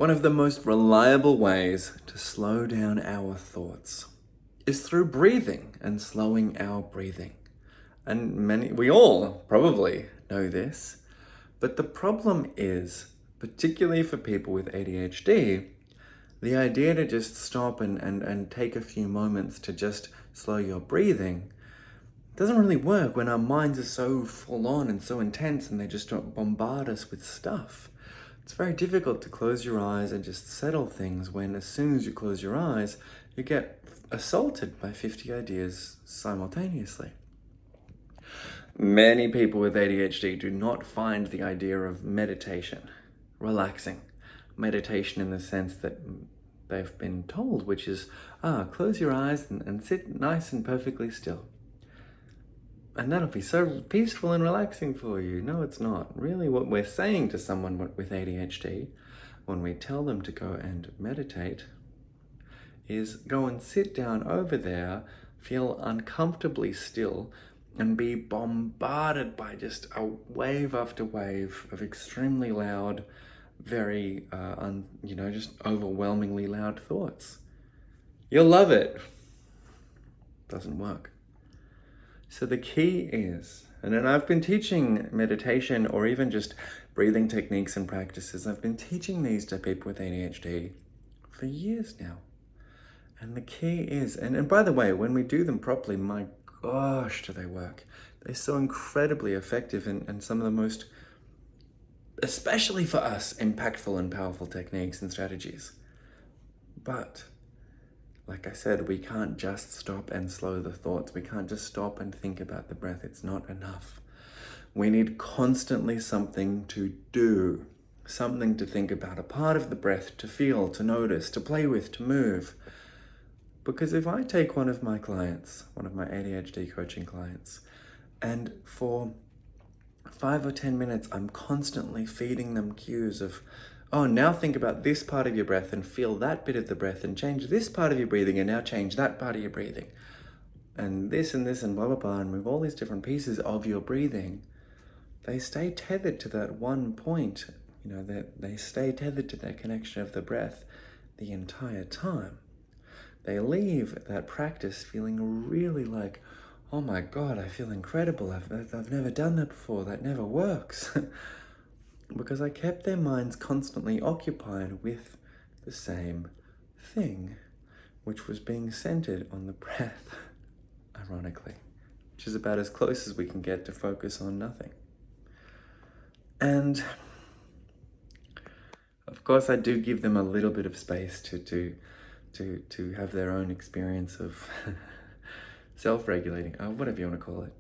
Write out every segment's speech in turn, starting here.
One of the most reliable ways to slow down our thoughts is through breathing and slowing our breathing. And we all probably know this, but the problem is, particularly for people with ADHD, the idea to just stop and take a few moments to just slow your breathing doesn't really work when our minds are so full on and so intense and they just bombard us with stuff. It's very difficult to close your eyes and just settle things when as soon as you close your eyes, you get assaulted by 50 ideas simultaneously. Many people with ADHD do not find the idea of meditation, relaxing. Meditation in the sense that they've been told, which is, close your eyes and sit nice and perfectly still. And that'll be so peaceful and relaxing for you. No, it's not. Really, what we're saying to someone with ADHD when we tell them to go and meditate is go and sit down over there, feel uncomfortably still, and be bombarded by just a wave after wave of extremely loud, very, just overwhelmingly loud thoughts. You'll love it. Doesn't work. So the key is, and then I've been teaching meditation or even just breathing techniques and practices. I've been teaching these to people with ADHD for years now. And the key is, and by the way, when we do them properly, my gosh, do they work. They're so incredibly effective and some of the most, especially for us, impactful and powerful techniques and strategies. But like I said, we can't just stop and slow the thoughts. We can't just stop and think about the breath. It's not enough. We need constantly something to do, something to think about, a part of the breath to feel, to notice, to play with, to move. Because if I take one of my clients, one of my ADHD coaching clients, and for 5 or 10 minutes, I'm constantly feeding them cues of, now think about this part of your breath and feel that bit of the breath and change this part of your breathing and now change that part of your breathing. And this and blah, blah, blah, and move all these different pieces of your breathing. They stay tethered to that one point, they stay tethered to that connection of the breath the entire time. They leave that practice feeling really like, oh my God, I feel incredible. I've never done that before. That never works. Because I kept their minds constantly occupied with the same thing, which was being centered on the breath, ironically, which is about as close as we can get to focus on nothing. And of course, I do give them a little bit of space to have their own experience of self-regulating, whatever you want to call it.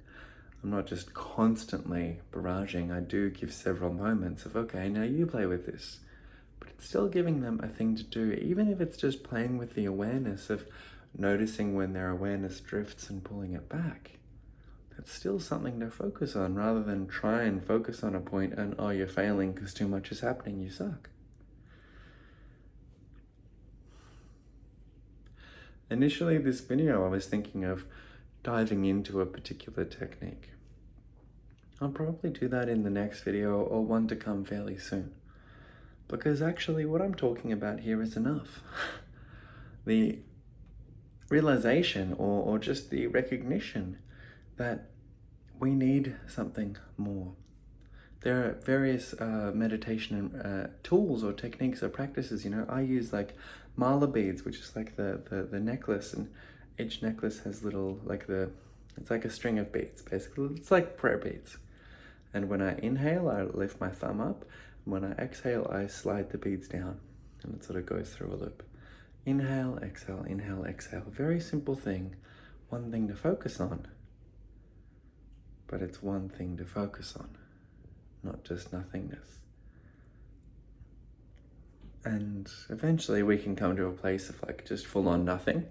I'm not just constantly barraging. I do give several moments of, okay, now you play with this. But it's still giving them a thing to do, even if it's just playing with the awareness of noticing when their awareness drifts and pulling it back. That's still something to focus on rather than try and focus on a point and, you're failing because too much is happening, you suck. Initially, this video, I was thinking of diving into a particular technique. I'll probably do that in the next video or one to come fairly soon. Because actually what I'm talking about here is enough. The realization or just the recognition that we need something more. There are various meditation tools or techniques or practices. I use like mala beads, which is like the necklace, and each necklace has little, it's like a string of beads, basically. It's like prayer beads. And when I inhale, I lift my thumb up. And when I exhale, I slide the beads down. And it sort of goes through a loop. Inhale, exhale, inhale, exhale. Very simple thing. One thing to focus on. But it's one thing to focus on, not just nothingness. And eventually we can come to a place of just full on nothing,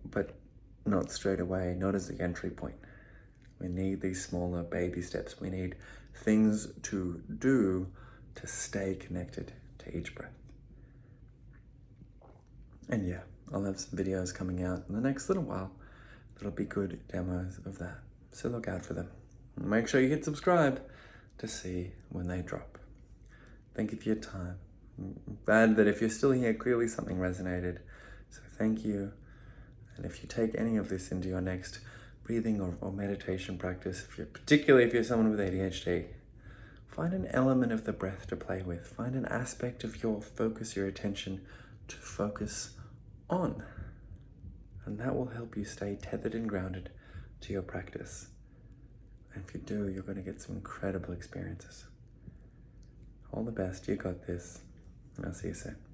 but not straight away, not as the entry point. We need these smaller baby steps. We need things to do to stay connected to each breath. And yeah, I'll have some videos coming out in the next little while that'll be good demos of that. So look out for them. Make sure you hit subscribe to see when they drop. Thank you for your time. Glad that if you're still here, clearly something resonated. So thank you. And if you take any of this into your next breathing or meditation practice, particularly if you're someone with ADHD, find an element of the breath to play with. Find an aspect of your focus, your attention to focus on. And that will help you stay tethered and grounded to your practice. And if you do, you're going to get some incredible experiences. All the best. You got this. I'll see you soon.